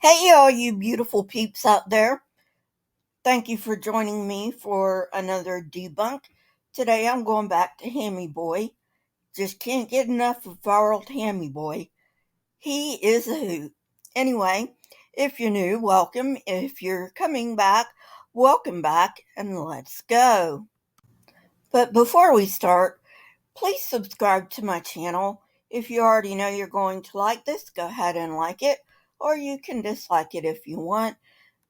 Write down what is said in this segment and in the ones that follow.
Hey, all you beautiful peeps out there. Thank you for joining me for another debunk. Today I'm going back to Hammy Boy. Just can't get enough of our old Hammy Boy. He is a hoot. Anyway, if you're new, welcome. If you're coming back, welcome back, and let's go. But before we start, please subscribe to my channel. If you already know you're going to like this, go ahead and like it, or you can dislike it if you want.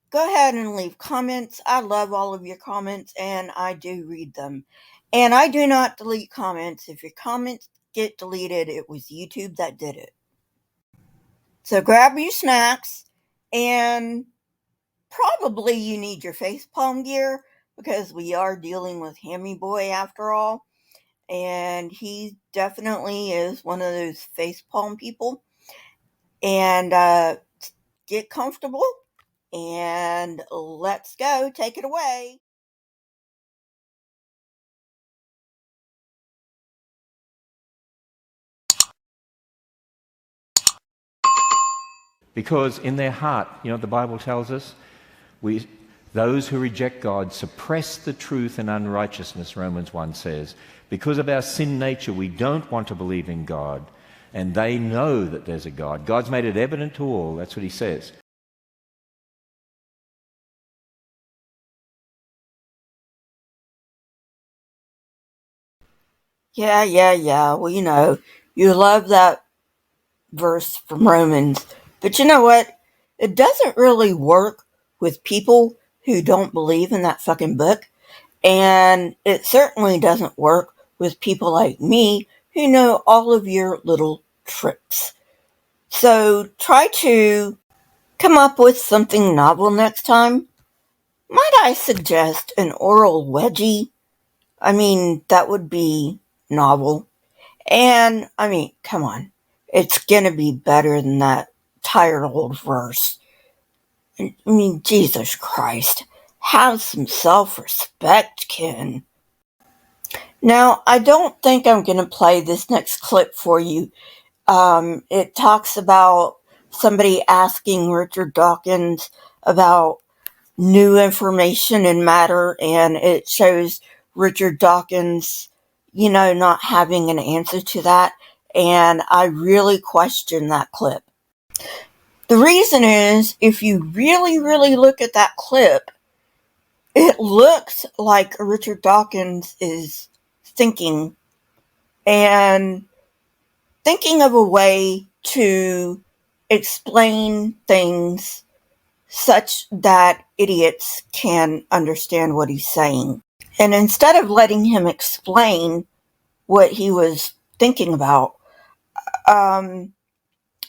Go ahead and leave comments. I love all of your comments, and I do read them. And I do not delete comments. If your comments get deleted, it was YouTube that did it. So grab your snacks, and probably you need your facepalm gear, because we are dealing with Hammy Boy after all. And he definitely is one of those facepalm people. And get comfortable, and let's go. Take it away. Because in their heart, the Bible tells us, those who reject God suppress the truth and unrighteousness, Romans 1 says. Because of our sin nature, we don't want to believe in God, and they know that there's a God. God's made it evident to all, that's what he says. Yeah. Well, you love that verse from Romans. But you know what? It doesn't really work with people who don't believe in that fucking book. And it certainly doesn't work with people like me who know all of your little tricks. So try to come up with something novel next time. Might I suggest an oral wedgie? I mean, that would be novel. And, come on. It's gonna be better than that tired old verse. Jesus Christ. Have some self-respect, Ken. Now, I don't think I'm gonna play this next clip for you. It talks about somebody asking Richard Dawkins about new information and matter, and it shows Richard Dawkins, not having an answer to that, and I really question that clip. The reason is, if you really, really look at that clip, it looks like Richard Dawkins is thinking and thinking of a way to explain things such that idiots can understand what he's saying. And instead of letting him explain what he was thinking about,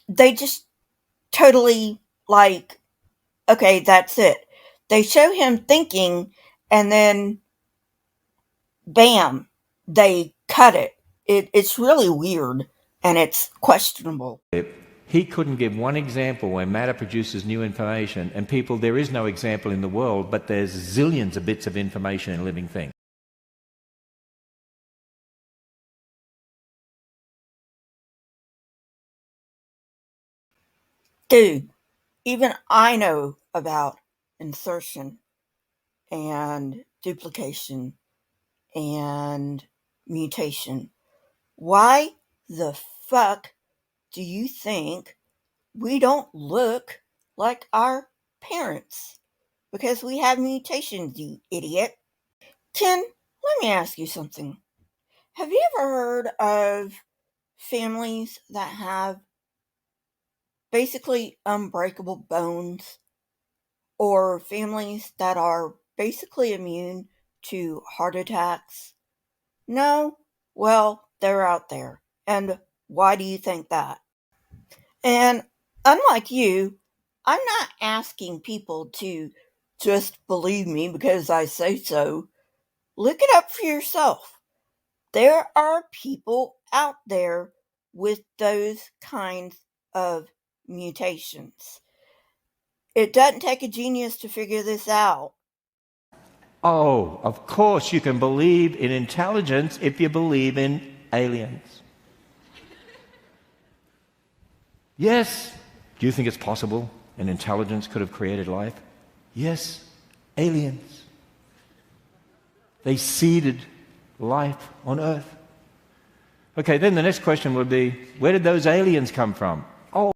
they just totally okay, that's it. They show him thinking, and then bam, they cut it. It's really weird, and it's questionable. He couldn't give one example where matter produces new information, and people, there is no example in the world, but there's zillions of bits of information in living things. Dude, even I know about insertion and duplication and mutation. Why the fuck do you think we don't look like our parents? Because we have mutations, you idiot. Ken, let me ask you something. Have you ever heard of families that have basically unbreakable bones, or families that are basically immune to heart attacks? No? Well, they're out there. And why do you think that? And unlike you, I'm not asking people to just believe me because I say so. Look it up for yourself. There are people out there with those kinds of mutations. It doesn't take a genius to figure this out. Oh, of course you can believe in intelligence if you believe in aliens. Yes. Do you think it's possible an intelligence could have created life? Yes, aliens. They seeded life on Earth. Okay, then the next question would be, where did those aliens come from? Oh,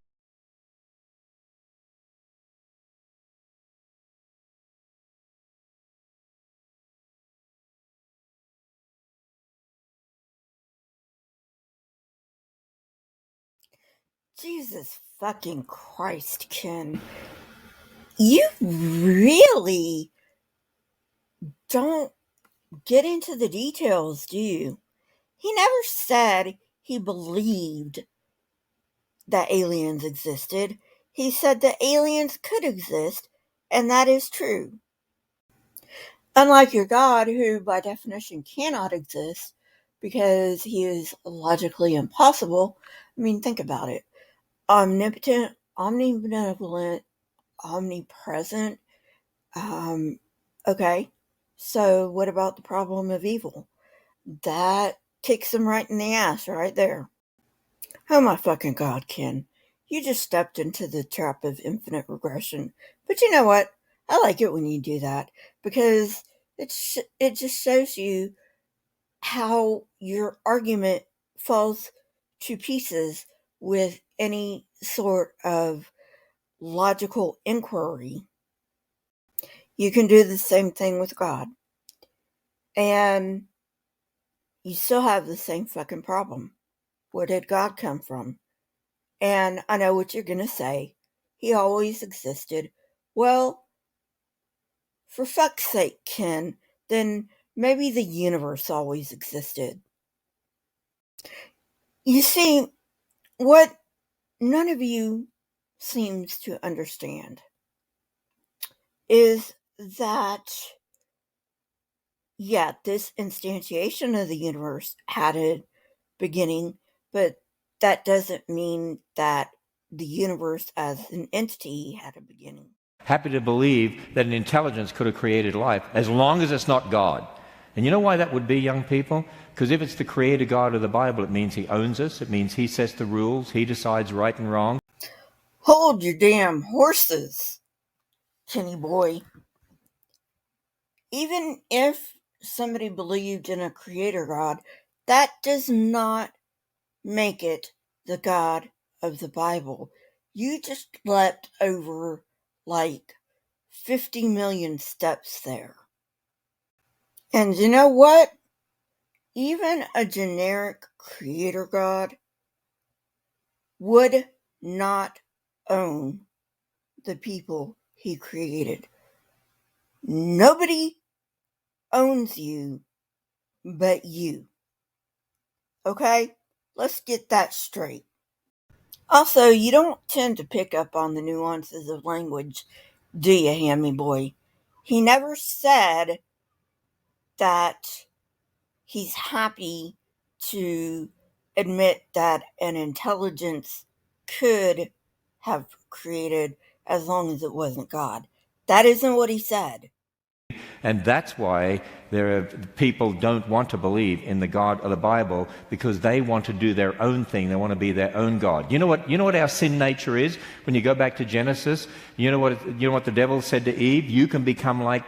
Jesus fucking Christ, Ken. You really don't get into the details, do you? He never said he believed that aliens existed. He said that aliens could exist, and that is true. Unlike your God, who by definition cannot exist because he is logically impossible. I mean, think about it. Omnipotent, omnibenevolent, omnipresent. Okay, so what about the problem of evil? That kicks him right in the ass right there. Oh my fucking God, Ken. You just stepped into the trap of infinite regression. But you know what? I like it when you do that because it just shows you how your argument falls to pieces with any sort of logical inquiry. You can do the same thing with God. And you still have the same fucking problem. Where did God come from? And I know what you're going to say. He always existed. Well, for fuck's sake, Ken, then maybe the universe always existed. You see, what none of you seems to understand is that, yeah, this instantiation of the universe had a beginning, but that doesn't mean that the universe as an entity had a beginning. happy to believe that an intelligence could have created life, as long as it's not God. And you know why that would be, young people? Because if it's the creator God of the Bible, it means he owns us, it means he sets the rules, he decides right and wrong. Hold your damn horses, Kenny boy. Even if somebody believed in a creator God, that does not make it the God of the Bible. You just leapt over like 50 million steps there. And you know what? Even a generic creator God would not own the people he created. Nobody owns you but you. Okay? Let's get that straight. Also, you don't tend to pick up on the nuances of language, do you, Hammy boy? He never said that he's happy to admit that an intelligence could have created as long as it wasn't God. That isn't what he said. And that's why people don't want to believe in the God of the Bible, because they want to do their own thing. They want to be their own God. You know what our sin nature is? When you go back to Genesis, you know what the devil said to Eve? You can become like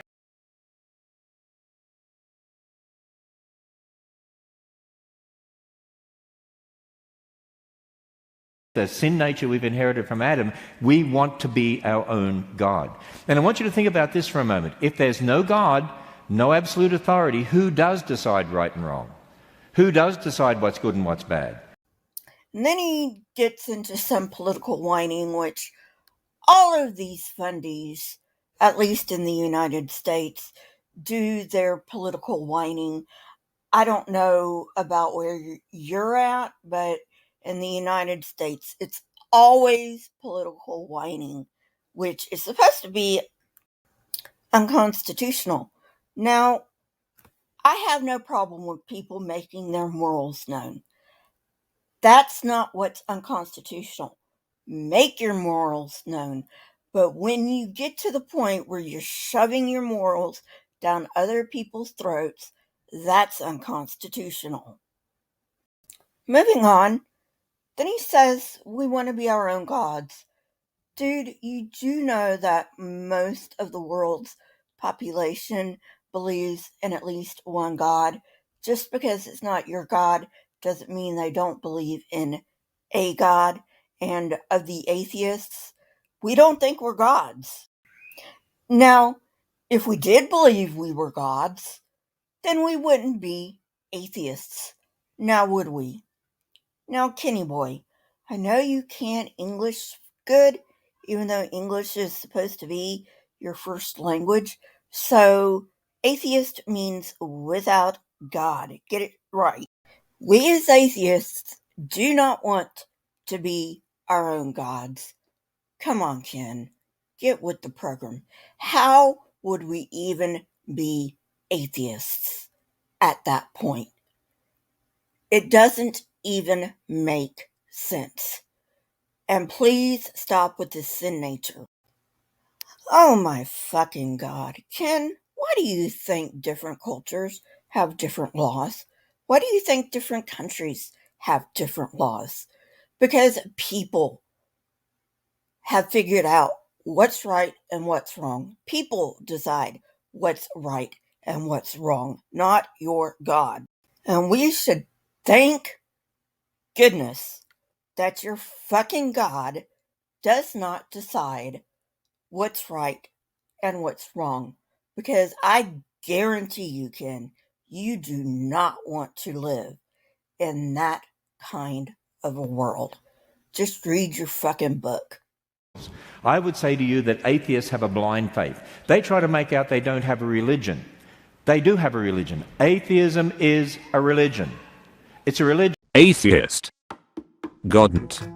the sin nature we've inherited from Adam. We want to be our own God. And I want you to think about this for a moment. If there's no God, no absolute authority, who does decide right and wrong? Who does decide what's good and what's bad? And then he gets into some political whining, which all of these fundies, at least in the United States, do their political whining. I don't know about where you're at, but in the United States, it's always political whining, which is supposed to be unconstitutional. Now, I have no problem with people making their morals known. That's not what's unconstitutional. Make your morals known. But when you get to the point where you're shoving your morals down other people's throats, that's unconstitutional. Moving on, then he says we want to be our own gods. Dude, you do know that most of the world's population believes in at least one God. Just because it's not your God doesn't mean they don't believe in a God. And of the atheists, we don't think we're gods. Now, if we did believe we were gods, then we wouldn't be atheists. Now, would we? Now, Kenny boy, I know you can't English good, even though English is supposed to be your first language. So, atheist means without God. Get it right. We as atheists do not want to be our own gods. Come on, Ken. Get with the program. How would we even be atheists at that point? It doesn't even make sense. And please stop with this sin nature. Oh my fucking God. Ken, why do you think different cultures have different laws? Why do you think different countries have different laws? Because people have figured out what's right and what's wrong. People decide what's right and what's wrong, not your God. And we should thank goodness that your fucking God does not decide what's right and what's wrong. Because I guarantee you, Ken, you do not want to live in that kind of a world. Just read your fucking book. I would say to you that atheists have a blind faith. They try to make out they don't have a religion. They do have a religion. Atheism is a religion. It's a religion. Atheist. Godn't.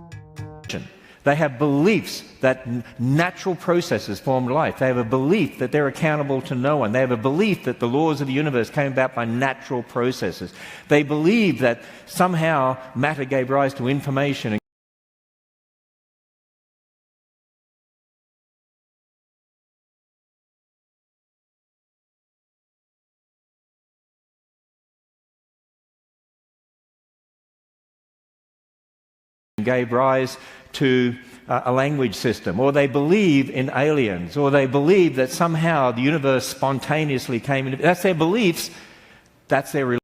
They have beliefs that natural processes form life. They have a belief that they're accountable to no one. They have a belief that the laws of the universe came about by natural processes. They believe that somehow matter gave rise to information and gave rise to a language system, or they believe in aliens, or they believe that somehow the universe spontaneously came into. That's their beliefs. That's their religion.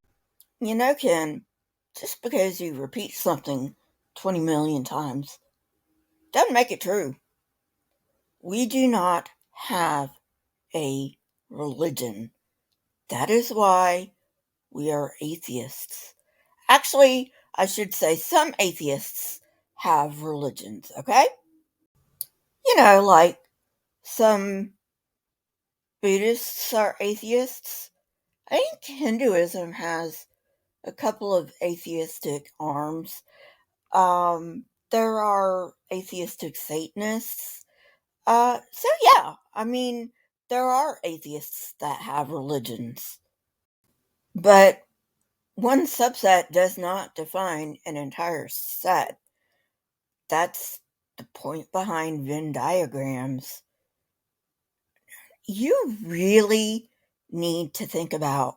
You know, Ken, just because you repeat something 20 million times doesn't make it true. We do not have a religion. That is why we are atheists. Actually, I should say some atheists have religions, okay? You know, like some Buddhists are atheists. I think Hinduism has a couple of atheistic arms. There are atheistic Satanists. So yeah, I mean, there are atheists that have religions. But one subset does not define an entire set. That's the point behind Venn diagrams. You really need to think about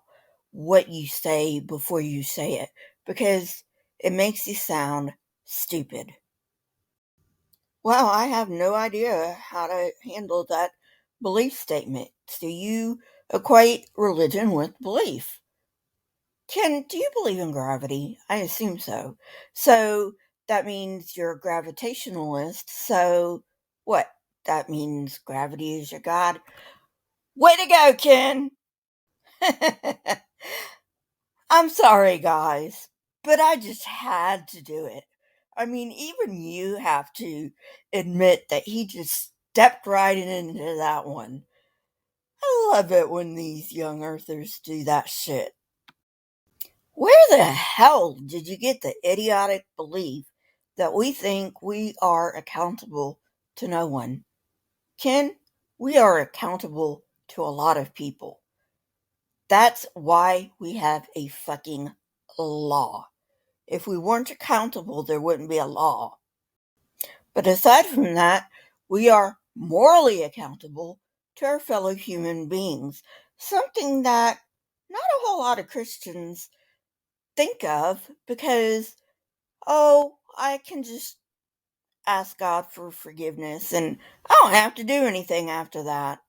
what you say before you say it because it makes you sound stupid. Well, I have no idea how to handle that belief statement. Do you equate religion with belief? Ken, do you believe in gravity? I assume so. So that means you're a gravitationalist. So what? That means gravity is your god. Way to go, Ken! I'm sorry, guys, but I just had to do it. I mean, even you have to admit that he just stepped right into that one. I love it when these young earthers do that shit. Where the hell did you get the idiotic belief that we think we are accountable to no one? Ken, we are accountable to a lot of people. That's why we have a fucking law. If we weren't accountable, there wouldn't be a law. But aside from that, we are morally accountable to our fellow human beings, something that not a whole lot of Christians think of because, oh, I can just ask God for forgiveness, and I don't have to do anything after that.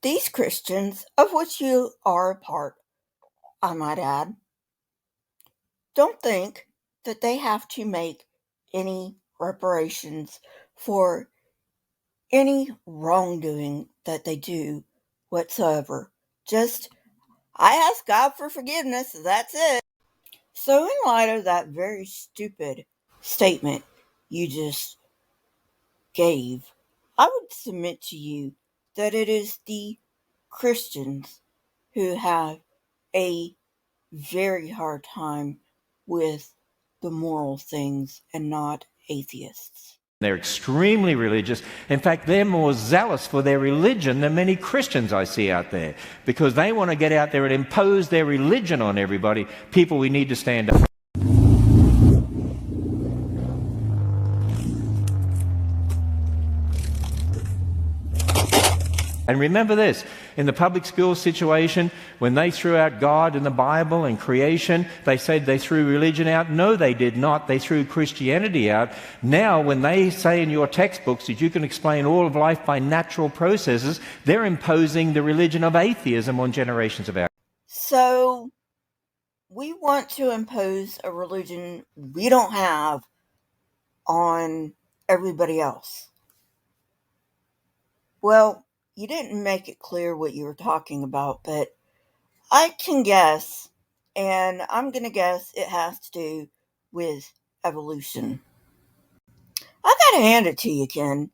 These Christians, of which you are a part, I might add, don't think that they have to make any reparations for any wrongdoing that they do whatsoever. Just, I ask God for forgiveness, that's it. So, in light of that very stupid statement you just gave, I would submit to you that it is the Christians who have a very hard time with the moral things and not atheists. They're extremely religious. In fact, they're more zealous for their religion than many Christians I see out there, because they want to get out there and impose their religion on everybody. People, we need to stand up. And remember this, in the public school situation, when they threw out God and the Bible and creation, they said they threw religion out. No, they did not. They threw Christianity out. Now, when they say in your textbooks that you can explain all of life by natural processes, they're imposing the religion of atheism on generations of ours. So, we want to impose a religion we don't have on everybody else. Well, you didn't make it clear what you were talking about, but I can guess, and I'm going to guess it has to do with evolution. I gotta hand it to you, Ken.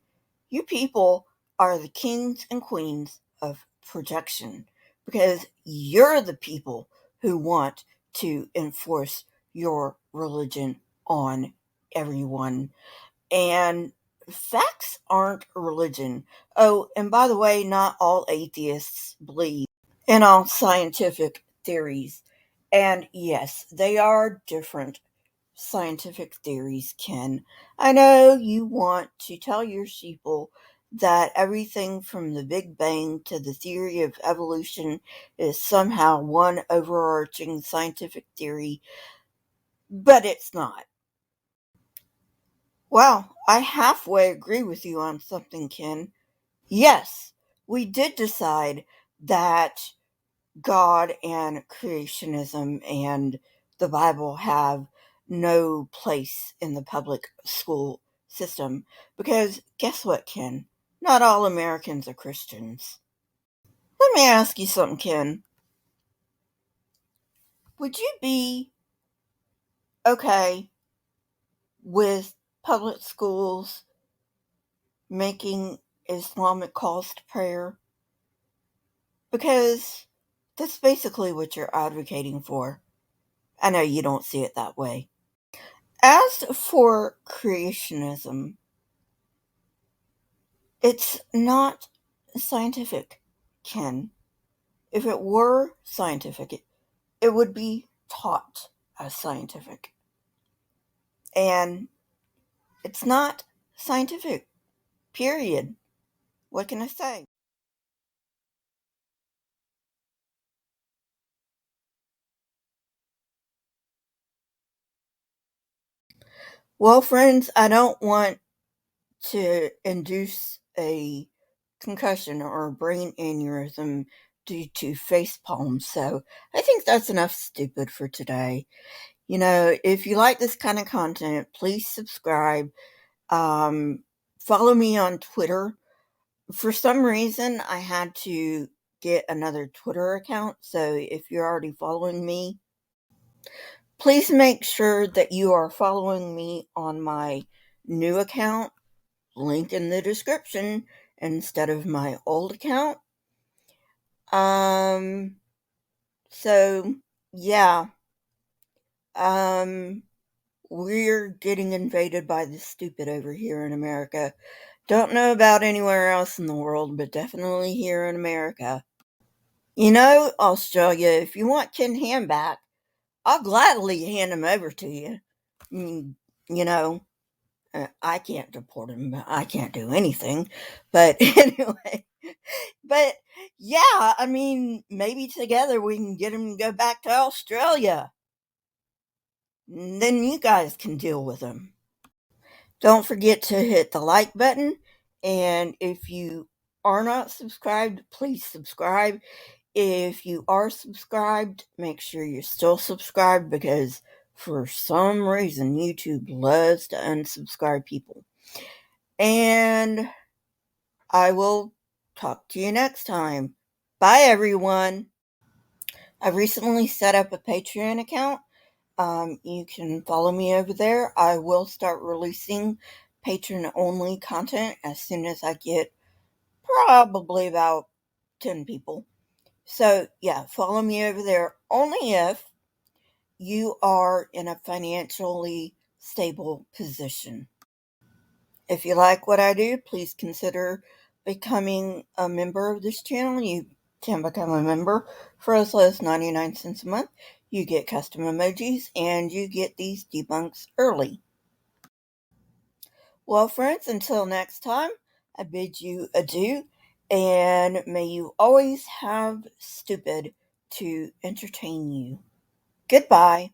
You people are the kings and queens of projection, because you're the people who want to enforce your religion on everyone. And facts aren't religion. Oh, and by the way, not all atheists believe in all scientific theories. And yes, they are different scientific theories, Ken. I know you want to tell your sheeple that everything from the Big Bang to the theory of evolution is somehow one overarching scientific theory, but it's not. Well, I halfway agree with you on something, Ken. Yes, we did decide that God and creationism and the Bible have no place in the public school system, because guess what, Ken? Not all Americans are Christians. Let me ask you something, Ken. Would you be okay with public schools making Islamic calls to prayer? Because that's basically what you're advocating for. I know you don't see it that way. As for creationism, it's not scientific, Ken. If it were scientific, it would be taught as scientific. And it's not scientific, period. What can I say? Well, friends, I don't want to induce a concussion or a brain aneurysm due to face palms, so I think that's enough stupid for today. You know, if you like this kind of content, please subscribe. Follow me on Twitter. For some reason, I had to get another Twitter account, so if you're already following me, please make sure that you are following me on my new account, link in the description, instead of my old account. So, yeah. We're getting invaded by the stupid over here in America. Don't know about anywhere else in the world, but definitely here in America. You know, Australia, if you want Ken Ham back, I'll gladly hand him over to you. You know, I can't deport him. I can't do anything. But anyway, but yeah, I mean, maybe together we can get him to go back to Australia. Then you guys can deal with him. Don't forget to hit the like button, and if you are not subscribed, please subscribe. If you are subscribed, make sure you're still subscribed, because for some reason YouTube loves to unsubscribe people. And I will talk to you next time. Bye, everyone. I recently set up a Patreon account. You can follow me over there. I will start releasing patron-only content as soon as I get probably about 10 people. So, yeah, follow me over there only if you are in a financially stable position. If you like what I do, please consider becoming a member of this channel. You can become a member for as low as 99 cents a month. You get custom emojis and you get these debunks early. Well, friends, until next time, I bid you adieu, and may you always have stupid to entertain you. Goodbye.